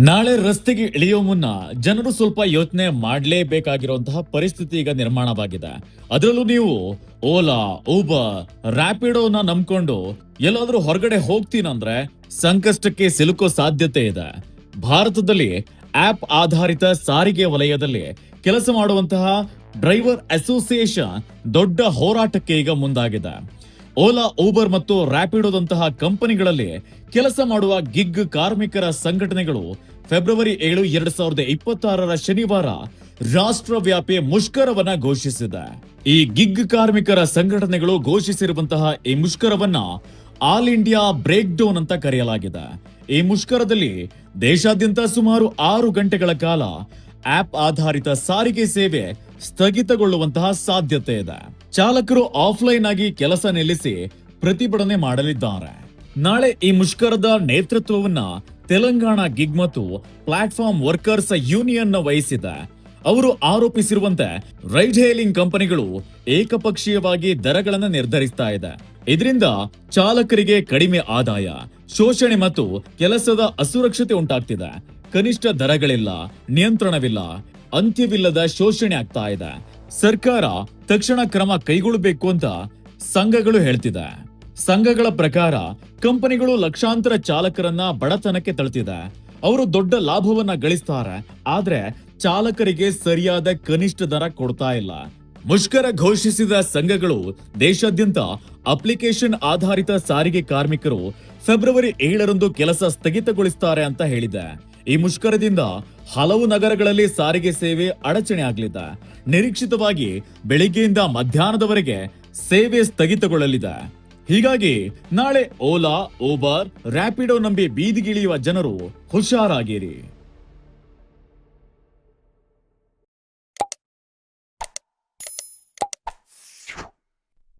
ನಾಳೆ ರಸ್ತೆಗೆ ಇಳಿಯೋ ಮುನ್ನ ಜನರು ಸ್ವಲ್ಪ ಯೋಚನೆ ಮಾಡಲೇಬೇಕಾಗಿರುವಂತಹ ಪರಿಸ್ಥಿತಿ ಈಗ ನಿರ್ಮಾಣವಾಗಿದೆ. ಅದರಲ್ಲೂ ನೀವು ಓಲಾ, ಊಬರ್, ರ್ಯಾಪಿಡೋನ ನಂಬ್ಕೊಂಡು ಎಲ್ಲಾದ್ರೂ ಹೊರಗಡೆ ಹೋಗ್ತೀನಂದ್ರೆ ಸಂಕಷ್ಟಕ್ಕೆ ಸಿಲುಕೋ ಸಾಧ್ಯತೆ ಇದೆ. ಭಾರತದಲ್ಲಿ ಆಪ್ ಆಧಾರಿತ ಸಾರಿಗೆ ವಲಯದಲ್ಲಿ ಕೆಲಸ ಮಾಡುವಂತಹ ಡ್ರೈವರ್ ಅಸೋಸಿಯೇಷನ್ ದೊಡ್ಡ ಹೋರಾಟಕ್ಕೆ ಈಗ ಮುಂದಾಗಿದೆ. ಓಲಾ, ಊಬರ್ ಮತ್ತು ರ್ಯಾಪಿಡೋದಂತಹ ಕಂಪನಿಗಳಲ್ಲಿ ಕೆಲಸ ಮಾಡುವ ಗಿಗ್ ಕಾರ್ಮಿಕರ ಸಂಘಟನೆಗಳು ಫೆಬ್ರವರಿ 7, 2026 ಶನಿವಾರ ರಾಷ್ಟ್ರವ್ಯಾಪಿ ಮುಷ್ಕರವನ್ನ ಘೋಷಿಸಿದೆ. ಈ ಗಿಗ್ ಕಾರ್ಮಿಕರ ಸಂಘಟನೆಗಳು ಘೋಷಿಸಿರುವಂತಹ ಈ ಮುಷ್ಕರವನ್ನ ಆಲ್ ಇಂಡಿಯಾ ಬ್ರೇಕ್ ಡೌನ್ ಅಂತ ಕರೆಯಲಾಗಿದೆ. ಈ ಮುಷ್ಕರದಲ್ಲಿ ದೇಶಾದ್ಯಂತ ಸುಮಾರು 6 ಗಂಟೆಗಳ ಕಾಲ ಆಪ್ ಆಧಾರಿತ ಸಾರಿಗೆ ಸೇವೆ ಸ್ಥಗಿತಗೊಳ್ಳುವಂತಹ ಸಾಧ್ಯತೆ ಇದೆ. ಚಾಲಕರು ಆಫ್ಲೈನ್ ಆಗಿ ಕೆಲಸ ನಿಲ್ಲಿಸಿ ಪ್ರತಿಭಟನೆ ಮಾಡಲಿದ್ದಾರೆ. ನಾಳೆ ಈ ಮುಷ್ಕರದ ನೇತೃತ್ವವನ್ನ ತೆಲಂಗಾಣ ಗಿಗ್ ಮತ್ತು ಪ್ಲಾಟ್ಫಾರ್ಮ್ ವರ್ಕರ್ಸ್ ಯೂನಿಯನ್ ವಹಿಸಿದೆ. ಅವರು ಆರೋಪಿಸಿರುವಂತೆ ರೈಡ್ ಹೇಲಿಂಗ್ ಕಂಪನಿಗಳು ಏಕಪಕ್ಷೀಯವಾಗಿ ದರಗಳನ್ನು ನಿರ್ಧರಿಸ್ತಾ ಇದೆ. ಇದರಿಂದ ಚಾಲಕರಿಗೆ ಕಡಿಮೆ ಆದಾಯ, ಶೋಷಣೆ ಮತ್ತು ಕೆಲಸದ ಅಸುರಕ್ಷತೆ ಉಂಟಾಗ್ತಿದೆ. ಕನಿಷ್ಠ ದರಗಳಿಲ್ಲ, ನಿಯಂತ್ರಣವಿಲ್ಲ, ಅಂತ್ಯವಿಲ್ಲದ ಶೋಷಣೆ ಆಗ್ತಾ ಇದೆ. ಸರ್ಕಾರ ತಕ್ಷಣ ಕ್ರಮ ಕೈಗೊಳ್ಳಬೇಕು ಅಂತ ಸಂಘಗಳು ಹೇಳ್ತಿದೆ. ಸಂಘಗಳ ಪ್ರಕಾರ ಕಂಪನಿಗಳು ಲಕ್ಷಾಂತರ ಚಾಲಕರನ್ನ ಬಡತನಕ್ಕೆ ತಳ್ತಿದೆ. ಅವರು ದೊಡ್ಡ ಲಾಭವನ್ನ ಗಳಿಸ್ತಾರೆ, ಆದ್ರೆ ಚಾಲಕರಿಗೆ ಸರಿಯಾದ ಕನಿಷ್ಠ ದರ ಕೊಡ್ತಾ ಇಲ್ಲ. ಮುಷ್ಕರ ಘೋಷಿಸಿದ ಸಂಘಗಳು ದೇಶಾದ್ಯಂತ ಅಪ್ಲಿಕೇಶನ್ ಆಧಾರಿತ ಸಾರಿಗೆ ಕಾರ್ಮಿಕರು ಫೆಬ್ರವರಿ 7 ಕೆಲಸ ಸ್ಥಗಿತಗೊಳಿಸುತ್ತಾರೆ ಅಂತ ಹೇಳಿದೆ. ಈ ಮುಷ್ಕರದಿಂದ ಹಲವು ನಗರಗಳಲ್ಲಿ ಸಾರಿಗೆ ಸೇವೆ ಅಡಚಣೆ ಆಗಲಿದೆ. ನಿರೀಕ್ಷಿತವಾಗಿ ಬೆಳಿಗ್ಗೆಯಿಂದ ಮಧ್ಯಾಹ್ನದವರೆಗೆ ಸೇವೆ ಸ್ಥಗಿತಗೊಳ್ಳಲಿದೆ. ಹೀಗಾಗಿ ನಾಳೆ ಓಲಾ, ಊಬರ್, ರ್ಯಾಪಿಡೋ ನಂಬಿ ಬೀದಿಗಿಳಿಯುವ ಜನರು ಹುಷಾರಾಗಿರಿ.